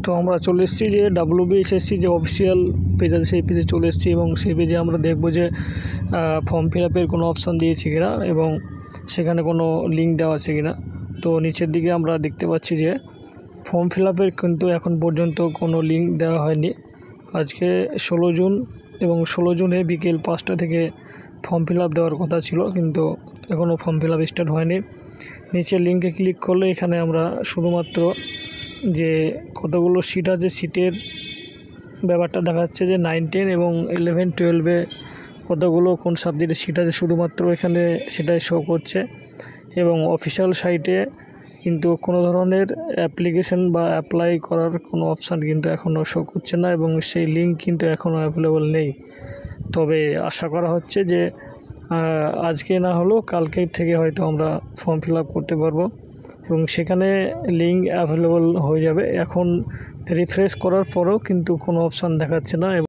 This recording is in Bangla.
তো আমরা চলে এসেছি যে WBSSC যে অফিসিয়াল পেজ আছে সেই পেজে চলে এসেছি এবং সেই পেজে আমরা দেখব যে ফর্ম ফিল আপের কোনো অপশান দিয়েছে কিনা এবং সেখানে কোনো লিঙ্ক দেওয়া আছে কিনা। তো নিচের দিকে আমরা দেখতে পাচ্ছি যে ফর্ম ফিল আপের কিন্তু এখন পর্যন্ত কোনো লিঙ্ক দেওয়া হয়নি। আজকে 16 জুন এবং 16 জুনে বিকেল 5টা থেকে ফর্ম ফিল আপ দেওয়ার কথা ছিল, কিন্তু এখনও ফর্ম ফিল আপ স্টার্ট হয়নি। নিচে লিঙ্কে ক্লিক করলে এখানে আমরা শুধুমাত্র যে কতগুলো সিট আছে সিটের ব্যাপারটা দেখাচ্ছে যে 9, 10 এবং 11, 12-এ কতগুলো কোন সাবজেক্টে সিট আছে শুধুমাত্র এখানে সেটাই শো করছে। এবং অফিসিয়াল সাইটে কিন্তু কোনো ধরনের অ্যাপ্লিকেশন বা অ্যাপ্লাই করার কোনো অপশান কিন্তু এখনও শো করছে না এবং সেই লিঙ্ক কিন্তু এখনও অ্যাভেলেবল নেই। তবে আশা করা হচ্ছে যে আজকে না হলেও কালকে থেকে হয়তো আমরা ফর্ম ফিল আপ করতে পারবো এবং সেখানে লিঙ্ক অ্যাভেলেবল হয়ে যাবে। এখন রিফ্রেশ করার পরেও কিন্তু কোনো অপশান দেখাচ্ছে না।